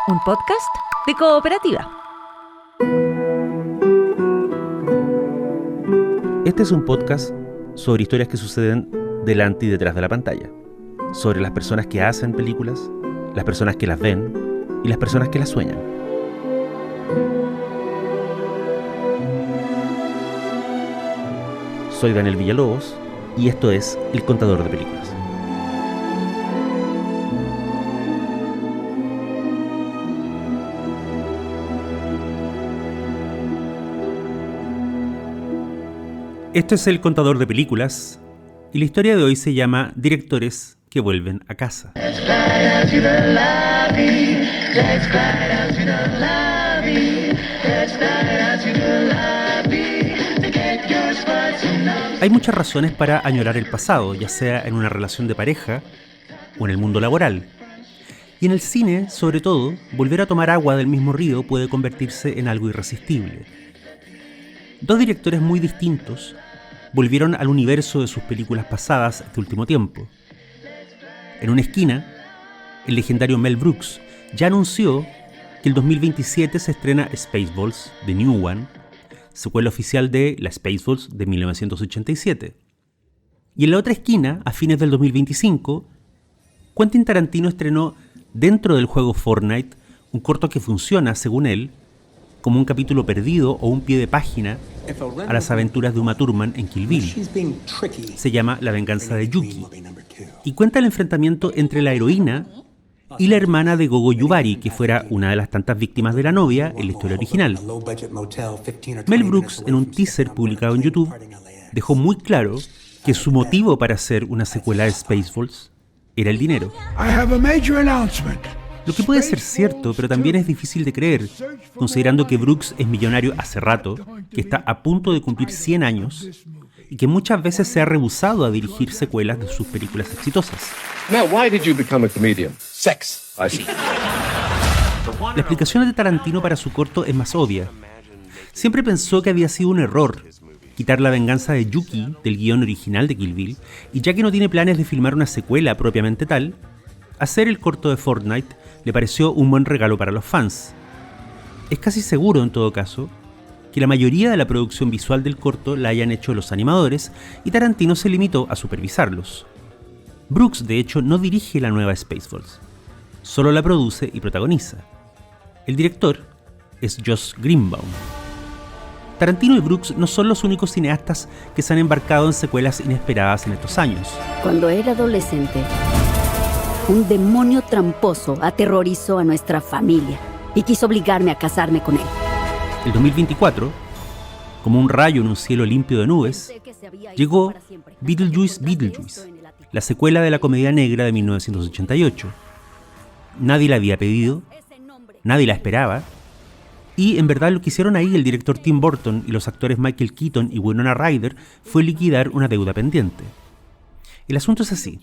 un podcast de Cooperativa. Este es un podcast sobre historias que suceden delante y detrás de la pantalla, sobre las personas que hacen películas, las personas que las ven y las personas que las sueñan. Soy Daniel Villalobos y esto es El Contador de Películas. Esto es El Contador de Películas y la historia de hoy se llama Directores que vuelven a casa. Hay muchas razones para añorar el pasado, ya sea en una relación de pareja o en el mundo laboral. Y en el cine, sobre todo, volver a tomar agua del mismo río puede convertirse en algo irresistible. Dos directores muy distintos volvieron al universo de sus películas pasadas este último tiempo. En una esquina, el legendario Mel Brooks ya anunció que el 2027 se estrena Spaceballs, The New One, secuela oficial de la Spaceballs de 1987. Y en la otra esquina, a fines del 2025, Quentin Tarantino estrenó dentro del juego Fortnite un corto que funciona, según él, como un capítulo perdido o un pie de página a las aventuras de Uma Thurman en Kill Bill. Se llama La venganza de Yuki y cuenta el enfrentamiento entre la heroína y la hermana de Gogo Yubari, que fuera una de las tantas víctimas de la novia en la historia original. Mel Brooks, en un teaser publicado en YouTube, dejó muy claro que su motivo para hacer una secuela de Spaceballs era el dinero. Lo que puede ser cierto, pero también es difícil de creer, considerando que Brooks es millonario hace rato, que está a punto de cumplir 100 años y que muchas veces se ha rehusado a dirigir secuelas de sus películas exitosas. Now, why did you become a comedian? Sex, I see. La explicación de Tarantino para su corto es más obvia. Siempre pensó que había sido un error quitar la venganza de Yuki del guión original de Kill Bill, y ya que no tiene planes de filmar una secuela propiamente tal, hacer el corto de Fortnite le pareció un buen regalo para los fans. Es casi seguro, en todo caso, que la mayoría de la producción visual del corto la hayan hecho los animadores y Tarantino se limitó a supervisarlos. Brooks, de hecho, no dirige la nueva Spaceballs, solo la produce y protagoniza. El director es Josh Greenbaum. Tarantino y Brooks no son los únicos cineastas que se han embarcado en secuelas inesperadas en estos años. Cuando era adolescente, un demonio tramposo aterrorizó a nuestra familia y quiso obligarme a casarme con él. El 2024, como un rayo en un cielo limpio de nubes, llegó Beetlejuice, la secuela de la comedia negra de 1988. Nadie la había pedido, nadie la esperaba, y en verdad lo que hicieron ahí el director Tim Burton y los actores Michael Keaton y Winona Ryder fue liquidar una deuda pendiente. El asunto es así.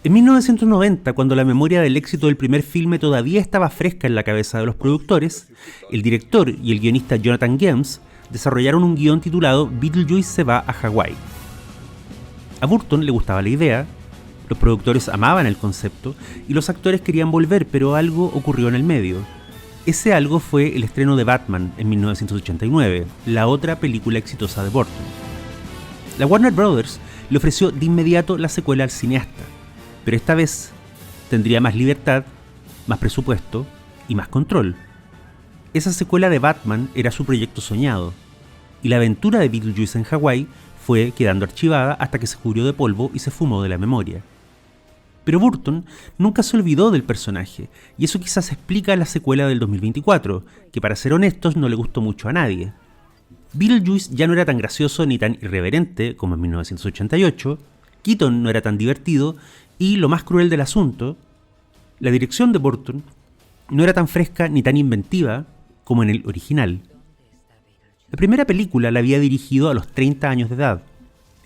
En 1990, cuando la memoria del éxito del primer filme todavía estaba fresca en la cabeza de los productores, el director y el guionista Jonathan Gems desarrollaron un guión titulado Beetlejuice se va a Hawái. A Burton le gustaba la idea, los productores amaban el concepto y los actores querían volver, pero algo ocurrió en el medio. Ese algo fue el estreno de Batman en 1989, la otra película exitosa de Burton. La Warner Brothers le ofreció de inmediato la secuela al cineasta, pero esta vez tendría más libertad, más presupuesto y más control. Esa secuela de Batman era su proyecto soñado, y la aventura de Beetlejuice en Hawái fue quedando archivada hasta que se cubrió de polvo y se fumó de la memoria. Pero Burton nunca se olvidó del personaje, y eso quizás explica la secuela del 2024, que para ser honestos no le gustó mucho a nadie. Beetlejuice ya no era tan gracioso ni tan irreverente como en 1988, Keaton no era tan divertido, y lo más cruel del asunto, la dirección de Burton no era tan fresca ni tan inventiva como en el original. La primera película la había dirigido a los 30 años de edad.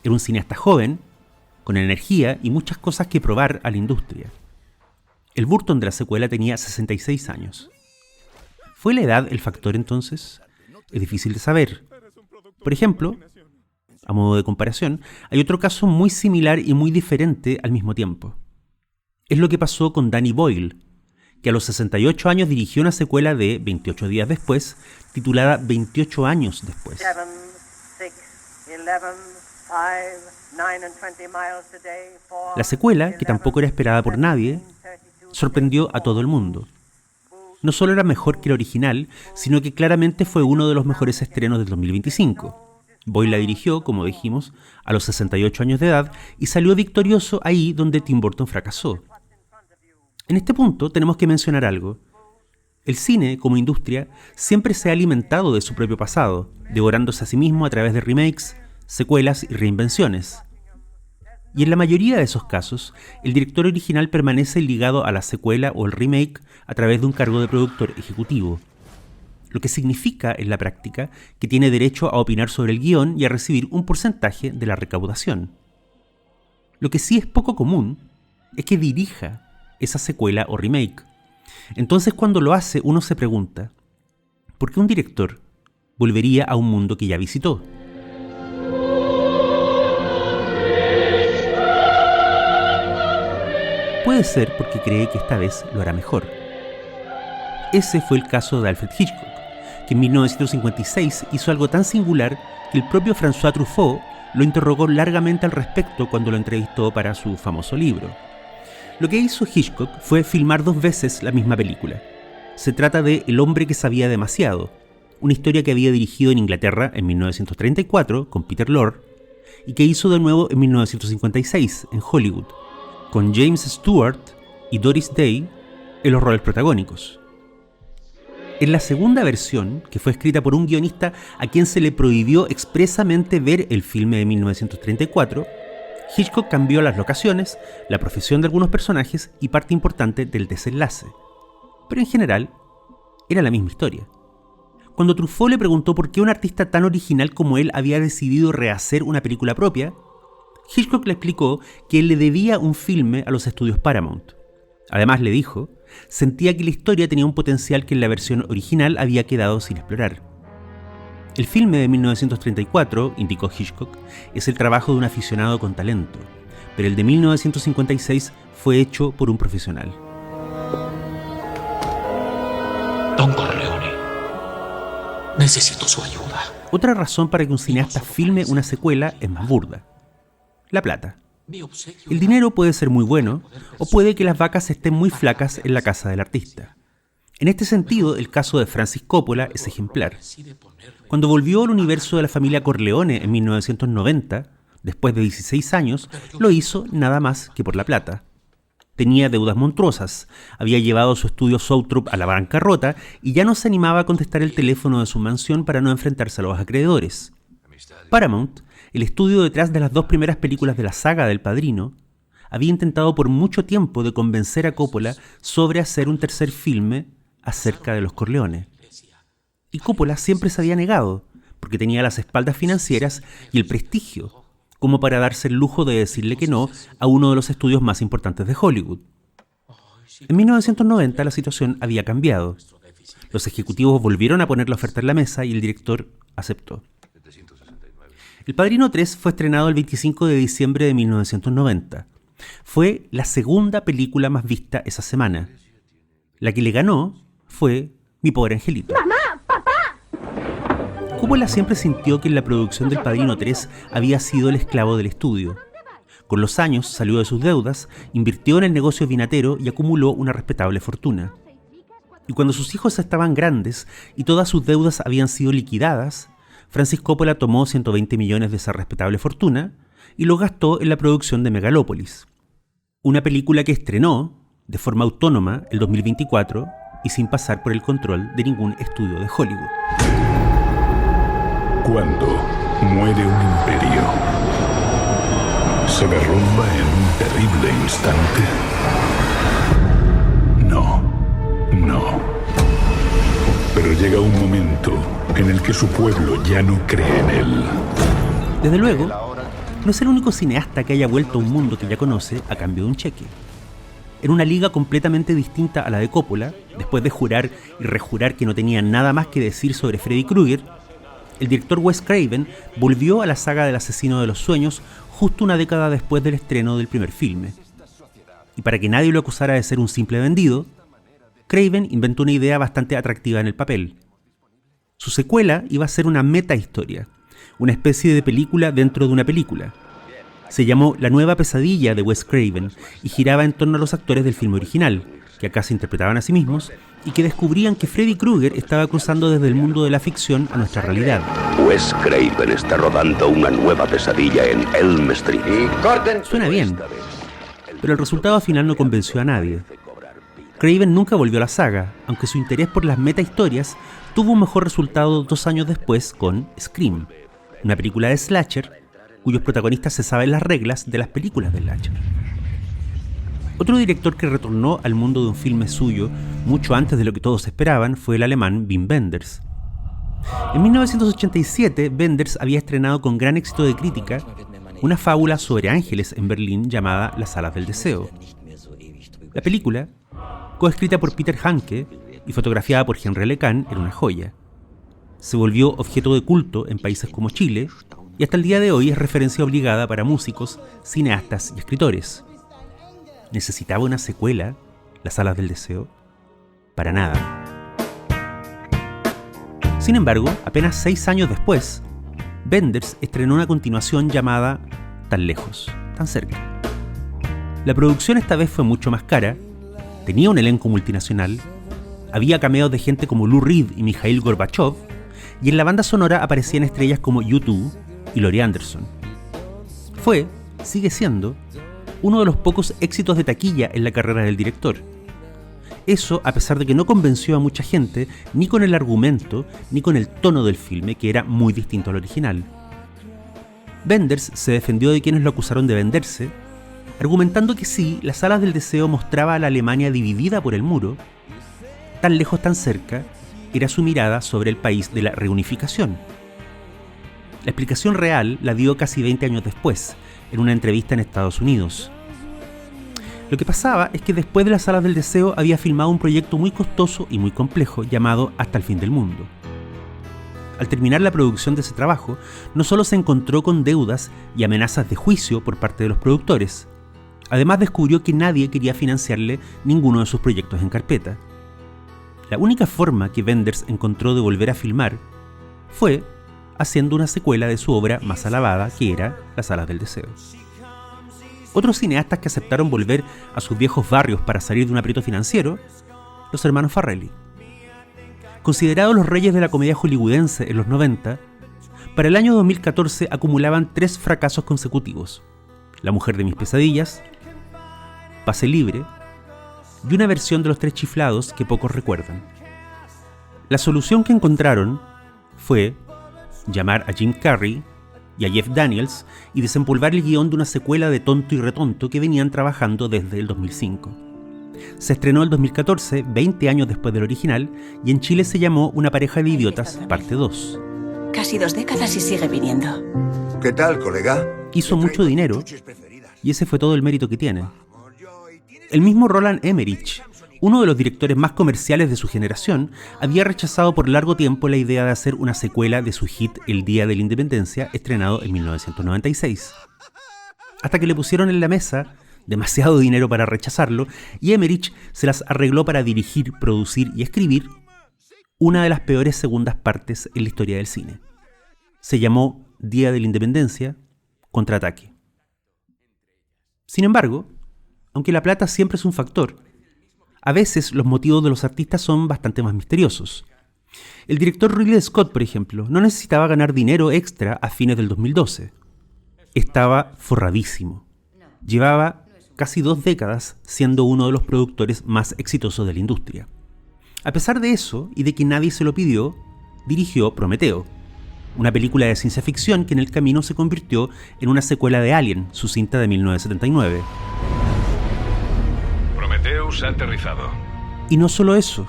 Era un cineasta joven, con energía y muchas cosas que probar a la industria. El Burton de la secuela tenía 66 años. ¿Fue la edad el factor entonces? Es difícil de saber. Por ejemplo, a modo de comparación, hay otro caso muy similar y muy diferente al mismo tiempo. Es lo que pasó con Danny Boyle, que a los 68 años dirigió una secuela de 28 días después, titulada 28 años después. 7, 6, 11, 5, 9 and 20 miles today, 4, La secuela, que tampoco era esperada por nadie, sorprendió a todo el mundo. No solo era mejor que el original, sino que claramente fue uno de los mejores estrenos del 2025. Boyle la dirigió, como dijimos, a los 68 años de edad y salió victorioso ahí donde Tim Burton fracasó. En este punto tenemos que mencionar algo. El cine, como industria, siempre se ha alimentado de su propio pasado, devorándose a sí mismo a través de remakes, secuelas y reinvenciones. Y en la mayoría de esos casos, el director original permanece ligado a la secuela o el remake a través de un cargo de productor ejecutivo. Lo que significa, en la práctica, que tiene derecho a opinar sobre el guión y a recibir un porcentaje de la recaudación. Lo que sí es poco común es que dirija esa secuela o remake. Entonces, cuando lo hace, uno se pregunta, ¿por qué un director volvería a un mundo que ya visitó? Puede ser porque cree que esta vez lo hará mejor. Ese fue el caso de Alfred Hitchcock, que en 1956 hizo algo tan singular que el propio François Truffaut lo interrogó largamente al respecto cuando lo entrevistó para su famoso libro. Lo que hizo Hitchcock fue filmar 2 veces la misma película. Se trata de El hombre que sabía demasiado, una historia que había dirigido en Inglaterra en 1934 con Peter Lorre y que hizo de nuevo en 1956 en Hollywood, con James Stewart y Doris Day en los roles protagónicos. En la segunda versión, que fue escrita por un guionista a quien se le prohibió expresamente ver el filme de 1934, Hitchcock cambió las locaciones, la profesión de algunos personajes y parte importante del desenlace. Pero en general, era la misma historia. Cuando Truffaut le preguntó por qué un artista tan original como él había decidido rehacer una película propia, Hitchcock le explicó que él le debía un filme a los estudios Paramount. Además le dijo, sentía que la historia tenía un potencial que en la versión original había quedado sin explorar. El filme de 1934, indicó Hitchcock, es el trabajo de un aficionado con talento, pero el de 1956 fue hecho por un profesional. Don Corleone, necesito su ayuda. Otra razón para que un cineasta filme una secuela es más burda: la plata. El dinero puede ser muy bueno, o puede que las vacas estén muy flacas en la casa del artista. En este sentido, el caso de Francis Coppola es ejemplar. Cuando volvió al universo de la familia Corleone en 1990, después de 16 años, lo hizo nada más que por la plata. Tenía deudas monstruosas, había llevado su estudio Southrop a la bancarrota y ya no se animaba a contestar el teléfono de su mansión para no enfrentarse a los acreedores. Paramount, el estudio detrás de las 2 primeras películas de la saga del Padrino, había intentado por mucho tiempo de convencer a Coppola sobre hacer un tercer filme acerca de los Corleone. Y Coppola siempre se había negado, porque tenía las espaldas financieras y el prestigio, como para darse el lujo de decirle que no a uno de los estudios más importantes de Hollywood. En 1990 la situación había cambiado. Los ejecutivos volvieron a poner la oferta en la mesa y el director aceptó. El Padrino 3 fue estrenado el 25 de diciembre de 1990. Fue la segunda película más vista esa semana. La que le ganó fue Mi pobre angelito. ¡Mamá! ¡Papá! Coppola siempre sintió que en la producción del Padrino 3 había sido el esclavo del estudio. Con los años salió de sus deudas, invirtió en el negocio vinatero y acumuló una respetable fortuna. Y cuando sus hijos estaban grandes y todas sus deudas habían sido liquidadas, Francis Coppola tomó 120 millones de esa respetable fortuna y lo gastó en la producción de Megalópolis, una película que estrenó de forma autónoma el 2024 y sin pasar por el control de ningún estudio de Hollywood. Cuando muere un imperio, se derrumba en un terrible instante. No. Pero llega un momento en el que su pueblo ya no cree en él. Desde luego, no es el único cineasta que haya vuelto a un mundo que ya conoce a cambio de un cheque. En una liga completamente distinta a la de Coppola, después de jurar y rejurar que no tenía nada más que decir sobre Freddy Krueger, el director Wes Craven volvió a la saga del asesino de los sueños justo una década después del estreno del primer filme. Y para que nadie lo acusara de ser un simple vendido, Craven inventó una idea bastante atractiva en el papel. Su secuela iba a ser una metahistoria, una especie de película dentro de una película. Se llamó La nueva pesadilla de Wes Craven y giraba en torno a los actores del filme original, que acá se interpretaban a sí mismos y que descubrían que Freddy Krueger estaba cruzando desde el mundo de la ficción a nuestra realidad. Wes Craven está rodando una nueva pesadilla en Elm Street. Suena bien, pero el resultado final no convenció a nadie. Craven nunca volvió a la saga, aunque su interés por las metahistorias tuvo un mejor resultado 2 años después con Scream, una película de slasher cuyos protagonistas se saben las reglas de las películas de slasher. Otro director que retornó al mundo de un filme suyo mucho antes de lo que todos esperaban fue el alemán Wim Wenders. En 1987, Wenders había estrenado con gran éxito de crítica una fábula sobre ángeles en Berlín llamada Las alas del deseo. La película, coescrita por Peter Hanke y fotografiada por Henry LeCun, era una joya. Se volvió objeto de culto en países como Chile y hasta el día de hoy es referencia obligada para músicos, cineastas y escritores. ¿Necesitaba una secuela, Las alas del deseo? Para nada. Sin embargo, apenas 6 años después, Wenders estrenó una continuación llamada Tan lejos, tan cerca. La producción esta vez fue mucho más cara, tenía un elenco multinacional, había cameos de gente como Lou Reed y Mikhail Gorbachev, y en la banda sonora aparecían estrellas como U2 y Laurie Anderson. Sigue siendo, uno de los pocos éxitos de taquilla en la carrera del director. Eso a pesar de que no convenció a mucha gente ni con el argumento ni con el tono del filme, que era muy distinto al original. Wenders se defendió de quienes lo acusaron de venderse, argumentando que sí, Las alas del deseo mostraba a la Alemania dividida por el muro. Tan lejos, tan cerca era su mirada sobre el país de la reunificación. La explicación real la dio casi 20 años después, en una entrevista en Estados Unidos. Lo que pasaba es que después de Las alas del deseo había filmado un proyecto muy costoso y muy complejo llamado Hasta el fin del mundo. Al terminar la producción de ese trabajo, no solo se encontró con deudas y amenazas de juicio por parte de los productores, además descubrió que nadie quería financiarle ninguno de sus proyectos en carpeta. La única forma que Wenders encontró de volver a filmar fue haciendo una secuela de su obra más alabada, que era Las alas del deseo. Otros cineastas que aceptaron volver a sus viejos barrios para salir de un aprieto financiero, los hermanos Farrelly. Considerados los reyes de la comedia hollywoodense en los 90, para el año 2014 acumulaban 3 fracasos consecutivos: La mujer de mis pesadillas, Pase libre y una versión de Los tres chiflados que pocos recuerdan. La solución que encontraron fue llamar a Jim Carrey y a Jeff Daniels y desempolvar el guión de una secuela de Tonto y Retonto que venían trabajando desde el 2005. Se estrenó el 2014, 20 años después del original, y en Chile se llamó Una pareja de idiotas, parte 2. Casi 2 décadas y sigue viniendo. ¿Qué tal, colega? Hizo mucho dinero y ese fue todo el mérito que tiene. El mismo Roland Emmerich, uno de los directores más comerciales de su generación, había rechazado por largo tiempo la idea de hacer una secuela de su hit El Día de la Independencia, estrenado en 1996. Hasta que le pusieron en la mesa demasiado dinero para rechazarlo, y Emmerich se las arregló para dirigir, producir y escribir una de las peores segundas partes en la historia del cine. Se llamó Día de la Independencia, Contraataque. Sin embargo, aunque la plata siempre es un factor, a veces los motivos de los artistas son bastante más misteriosos. El director Ridley Scott, por ejemplo, no necesitaba ganar dinero extra a fines del 2012. Estaba forradísimo. Llevaba casi 2 décadas siendo uno de los productores más exitosos de la industria. A pesar de eso, y de que nadie se lo pidió, dirigió Prometeo, una película de ciencia ficción que en el camino se convirtió en una secuela de Alien, su cinta de 1979. Prometheus ha aterrizado. Y no solo eso.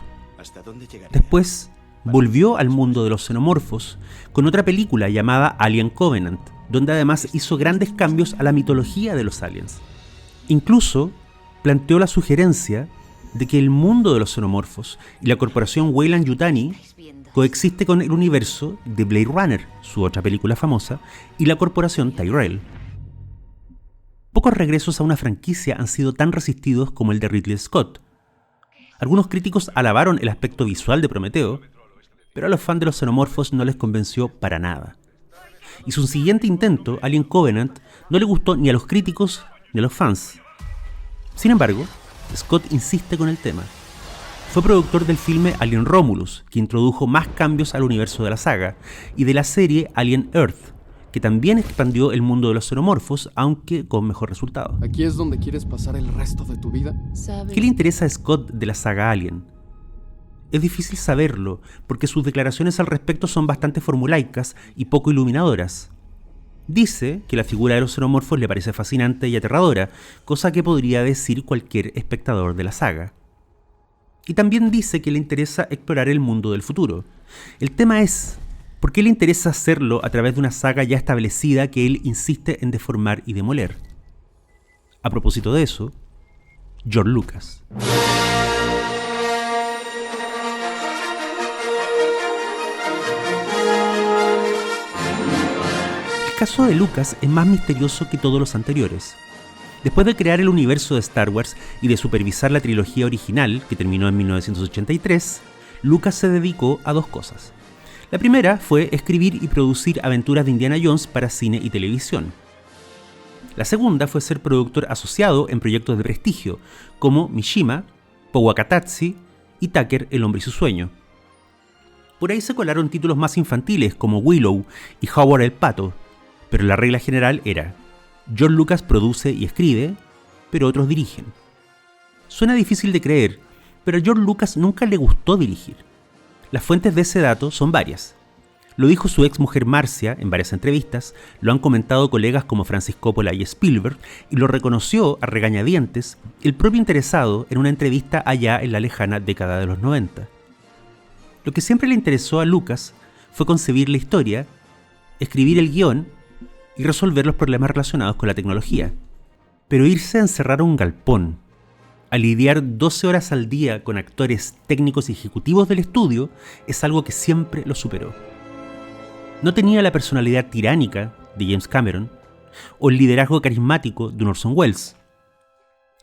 Después volvió al mundo de los xenomorfos con otra película llamada Alien Covenant, donde además hizo grandes cambios a la mitología de los aliens. Incluso planteó la sugerencia de que el mundo de los xenomorfos y la corporación Weyland-Yutani coexiste con el universo de Blade Runner, su otra película famosa, y la corporación Tyrell. Pocos regresos a una franquicia han sido tan resistidos como el de Ridley Scott. Algunos críticos alabaron el aspecto visual de Prometeo, pero a los fans de los xenomorfos no les convenció para nada. Y su siguiente intento, Alien Covenant, no le gustó ni a los críticos ni a los fans. Sin embargo, Scott insiste con el tema. Fue productor del filme Alien Romulus, que introdujo más cambios al universo de la saga, y de la serie Alien Earth, que también expandió el mundo de los xenomorfos, aunque con mejor resultado. ¿Aquí es donde quieres pasar el resto de tu vida? ¿Qué le interesa a Scott de la saga Alien? Es difícil saberlo, porque sus declaraciones al respecto son bastante formulaicas y poco iluminadoras. Dice que la figura de los xenomorfos le parece fascinante y aterradora, cosa que podría decir cualquier espectador de la saga. Y también dice que le interesa explorar el mundo del futuro. El tema es, ¿por qué le interesa hacerlo a través de una saga ya establecida que él insiste en deformar y demoler? A propósito de eso, George Lucas. El caso de Lucas es más misterioso que todos los anteriores. Después de crear el universo de Star Wars y de supervisar la trilogía original, que terminó en 1983, Lucas se dedicó a dos cosas. La primera fue escribir y producir aventuras de Indiana Jones para cine y televisión. La segunda fue ser productor asociado en proyectos de prestigio, como Mishima, Powakatatsi y Tucker, el hombre y su sueño. Por ahí se colaron títulos más infantiles como Willow y Howard el Pato, pero la regla general era: George Lucas produce y escribe, pero otros dirigen. Suena difícil de creer, pero a George Lucas nunca le gustó dirigir. Las fuentes de ese dato son varias. Lo dijo su ex mujer Marcia en varias entrevistas, lo han comentado colegas como Francis Coppola y Spielberg, y lo reconoció a regañadientes el propio interesado en una entrevista allá en la lejana década de los 90. Lo que siempre le interesó a Lucas fue concebir la historia, escribir el guión y resolver los problemas relacionados con la tecnología. Pero irse a encerrar a un galpón, a lidiar 12 horas al día con actores técnicos y ejecutivos del estudio, es algo que siempre lo superó. No tenía la personalidad tiránica de James Cameron o el liderazgo carismático de un Orson Welles.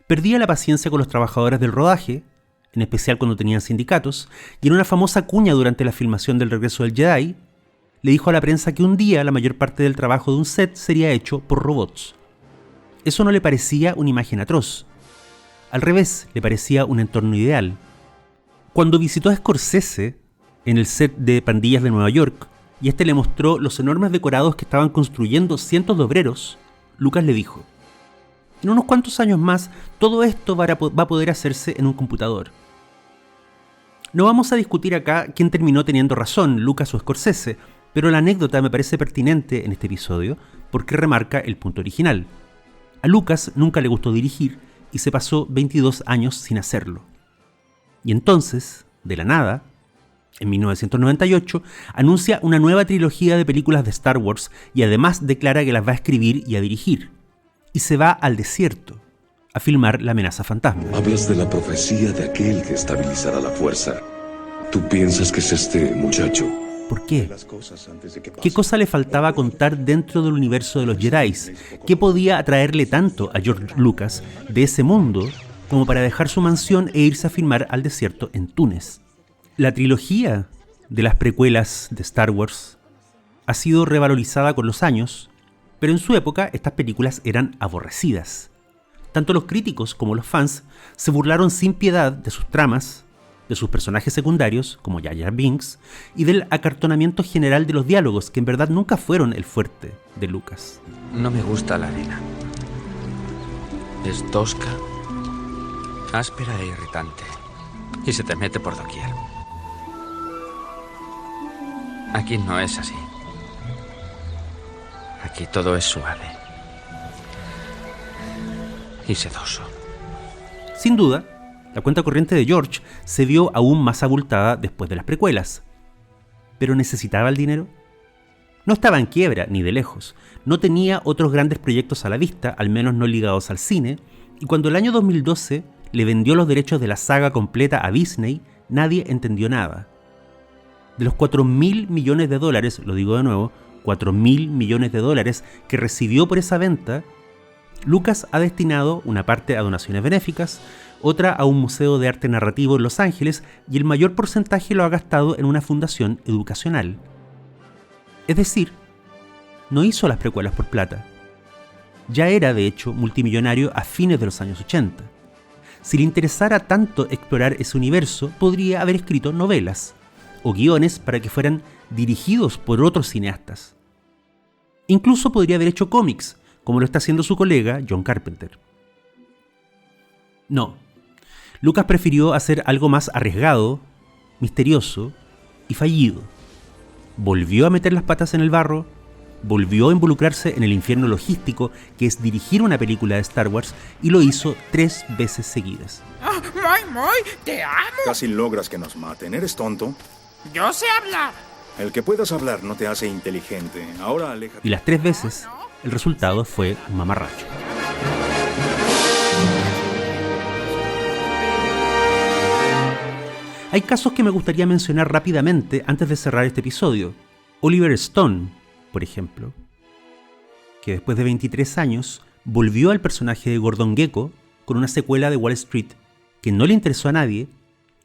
Perdía la paciencia con los trabajadores del rodaje, en especial cuando tenían sindicatos, y en una famosa cuña durante la filmación del Regreso del Jedi, le dijo a la prensa que un día la mayor parte del trabajo de un set sería hecho por robots. Eso no le parecía una imagen atroz. Al revés, le parecía un entorno ideal. Cuando visitó a Scorsese en el set de Pandillas de Nueva York, y este le mostró los enormes decorados que estaban construyendo cientos de obreros, Lucas le dijo: en unos cuantos años más, todo esto va a poder hacerse en un computador. No vamos a discutir acá quién terminó teniendo razón, Lucas o Scorsese, pero la anécdota me parece pertinente en este episodio porque remarca el punto original. A Lucas nunca le gustó dirigir y se pasó 22 años sin hacerlo. Y entonces, de la nada, en 1998, anuncia una nueva trilogía de películas de Star Wars y además declara que las va a escribir y a dirigir. Y se va al desierto a filmar La amenaza fantasma. Hablas de la profecía de aquel que estabilizará la fuerza. ¿Tú piensas que es este muchacho? ¿Por qué? ¿Qué cosa le faltaba contar dentro del universo de los Jedi? ¿Qué podía atraerle tanto a George Lucas de ese mundo como para dejar su mansión e irse a filmar al desierto en Túnez? La trilogía de las precuelas de Star Wars ha sido revalorizada con los años, pero en su época estas películas eran aborrecidas. Tanto los críticos como los fans se burlaron sin piedad de sus tramas, de sus personajes secundarios, como Jar Jar Binks, y del acartonamiento general de los diálogos, que en verdad nunca fueron el fuerte de Lucas. No me gusta la arena. Es tosca, áspera e irritante, y se te mete por doquier. Aquí no es así. Aquí todo es suave y sedoso. Sin duda, la cuenta corriente de George se vio aún más abultada después de las precuelas. ¿Pero necesitaba el dinero? No estaba en quiebra, ni de lejos. No tenía otros grandes proyectos a la vista, al menos no ligados al cine, y cuando el año 2012 le vendió los derechos de la saga completa a Disney, nadie entendió nada. De los $4.000 millones, lo digo de nuevo, $4.000 millones que recibió por esa venta, Lucas ha destinado una parte a donaciones benéficas, otra a un museo de arte narrativo en Los Ángeles y el mayor porcentaje lo ha gastado en una fundación educacional. Es decir, no hizo las precuelas por plata. Ya era, de hecho, multimillonario a fines de los años 80. Si le interesara tanto explorar ese universo, podría haber escrito novelas o guiones para que fueran dirigidos por otros cineastas. Incluso podría haber hecho cómics, como lo está haciendo su colega John Carpenter. No, Lucas prefirió hacer algo más arriesgado, misterioso y fallido. Volvió a meter las patas en el barro, volvió a involucrarse en el infierno logístico que es dirigir una película de Star Wars y lo hizo 3 veces seguidas. Moy, te amo. Casi logras que nos maten. ¿Eres tonto? Yo sé hablar. El que puedas hablar no te hace inteligente. Ahora aléjate. Y las 3 veces, el resultado fue un mamarracho. Hay casos que me gustaría mencionar rápidamente antes de cerrar este episodio. Oliver Stone, por ejemplo, que después de 23 años volvió al personaje de Gordon Gekko con una secuela de Wall Street que no le interesó a nadie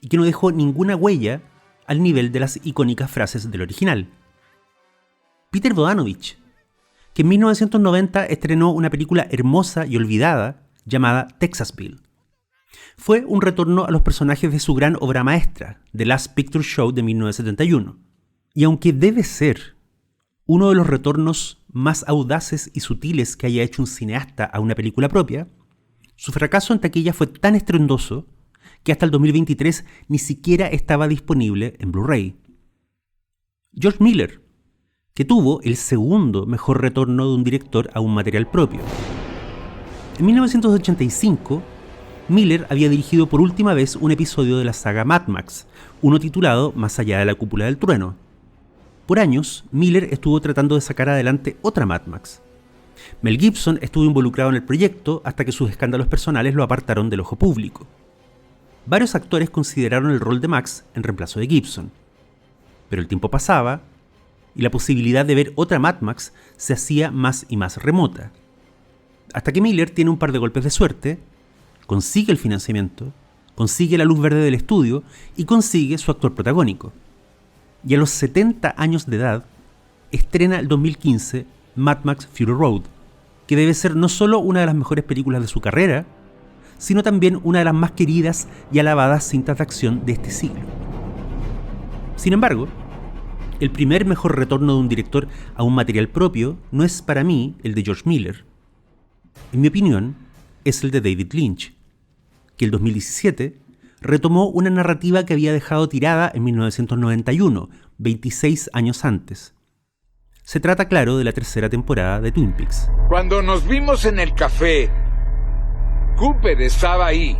y que no dejó ninguna huella al nivel de las icónicas frases del original. Peter Bogdanovich, que en 1990 estrenó una película hermosa y olvidada llamada Texasville. Fue un retorno a los personajes de su gran obra maestra, The Last Picture Show de 1971. Y aunque debe ser uno de los retornos más audaces y sutiles que haya hecho un cineasta a una película propia, su fracaso en taquilla fue tan estruendoso que hasta el 2023 ni siquiera estaba disponible en Blu-ray. George Miller, que tuvo el segundo mejor retorno de un director a un material propio. En 1985, Miller había dirigido por última vez un episodio de la saga Mad Max, uno titulado Más allá de la cúpula del trueno. Por años, Miller estuvo tratando de sacar adelante otra Mad Max. Mel Gibson estuvo involucrado en el proyecto hasta que sus escándalos personales lo apartaron del ojo público. Varios actores consideraron el rol de Max en reemplazo de Gibson. Pero el tiempo pasaba y la posibilidad de ver otra Mad Max se hacía más y más remota. Hasta que Miller tiene un par de golpes de suerte, consigue el financiamiento, consigue la luz verde del estudio y consigue su actor protagónico. Y a los 70 años de edad, estrena el 2015 Mad Max Fury Road, que debe ser no solo una de las mejores películas de su carrera, sino también una de las más queridas y alabadas cintas de acción de este siglo. Sin embargo, el primer mejor retorno de un director a un material propio no es para mí el de George Miller. En mi opinión, es el de David Lynch, que el 2017 retomó una narrativa que había dejado tirada en 1991, 26 años antes. Se trata, claro, de la tercera temporada de Twin Peaks. Cuando nos vimos en el café, Cooper estaba ahí,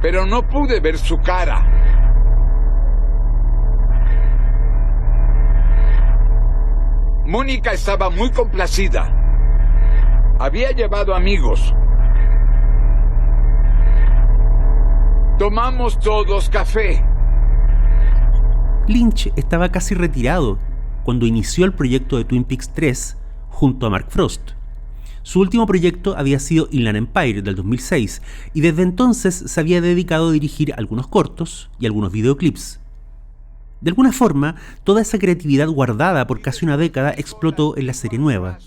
pero no pude ver su cara. Mónica estaba muy complacida. Había llevado amigos. Tomamos todos café. Lynch estaba casi retirado cuando inició el proyecto de Twin Peaks 3 junto a Mark Frost. Su último proyecto había sido Inland Empire del 2006 y desde entonces se había dedicado a dirigir algunos cortos y algunos videoclips. De alguna forma, toda esa creatividad guardada por casi una década explotó en la serie nueva.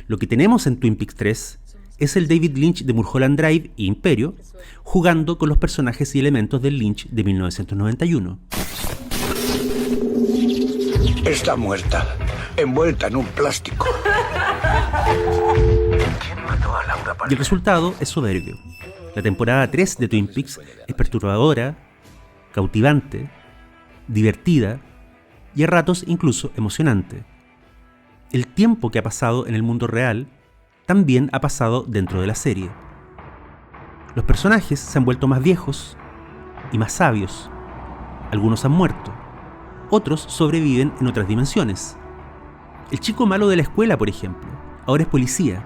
Lo que tenemos en Twin Peaks 3 es el David Lynch de Mulholland Drive y Imperio, jugando con los personajes y elementos del Lynch de 1991. Está muerta, envuelta en un plástico. ¿Quién mató a Laura Palmer? Y el resultado es soberbio. La temporada 3 de Twin Peaks es perturbadora, cautivante, divertida y a ratos incluso emocionante. El tiempo que ha pasado en el mundo real también ha pasado dentro de la serie. Los personajes se han vuelto más viejos y más sabios. Algunos han muerto, otros sobreviven en otras dimensiones. El chico malo de la escuela, por ejemplo, ahora es policía.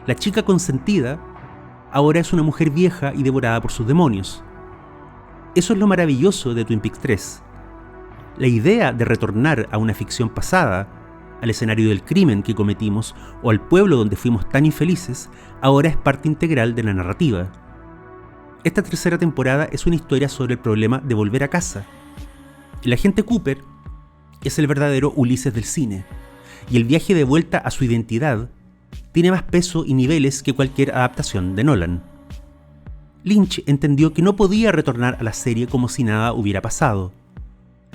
La chica consentida ahora es una mujer vieja y devorada por sus demonios. Eso es lo maravilloso de Twin Peaks 3. La idea de retornar a una ficción pasada, al escenario del crimen que cometimos o al pueblo donde fuimos tan infelices, ahora es parte integral de la narrativa. Esta tercera temporada es una historia sobre el problema de volver a casa. El agente Cooper es el verdadero Ulises del cine, y el viaje de vuelta a su identidad tiene más peso y niveles que cualquier adaptación de Nolan. Lynch entendió que no podía retornar a la serie como si nada hubiera pasado.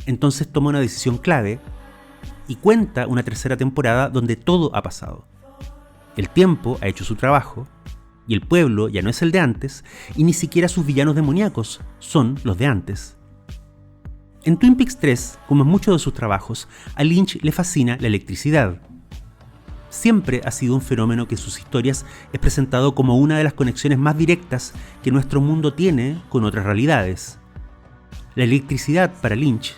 Entonces toma una decisión clave y cuenta una tercera temporada donde todo ha pasado. El tiempo ha hecho su trabajo, y el pueblo ya no es el de antes, y ni siquiera sus villanos demoníacos son los de antes. En Twin Peaks 3, como en muchos de sus trabajos, a Lynch le fascina la electricidad. Siempre ha sido un fenómeno que en sus historias es presentado como una de las conexiones más directas que nuestro mundo tiene con otras realidades. La electricidad para Lynch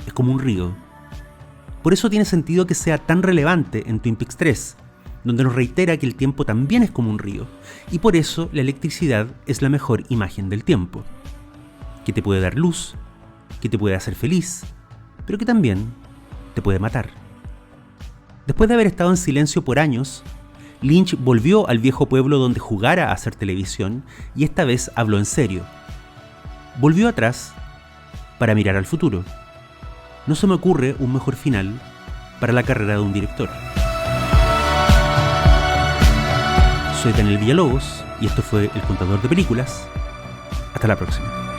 es como un río. Por eso tiene sentido que sea tan relevante en Twin Peaks 3, donde nos reitera que el tiempo también es como un río, y por eso la electricidad es la mejor imagen del tiempo, que te puede dar luz, que te puede hacer feliz, pero que también te puede matar. Después de haber estado en silencio por años, Lynch volvió al viejo pueblo donde jugara a hacer televisión, y esta vez habló en serio. Volvió atrás para mirar al futuro. No se me ocurre un mejor final para la carrera de un director. Soy Daniel Villalobos y esto fue El Contador de Películas. Hasta la próxima.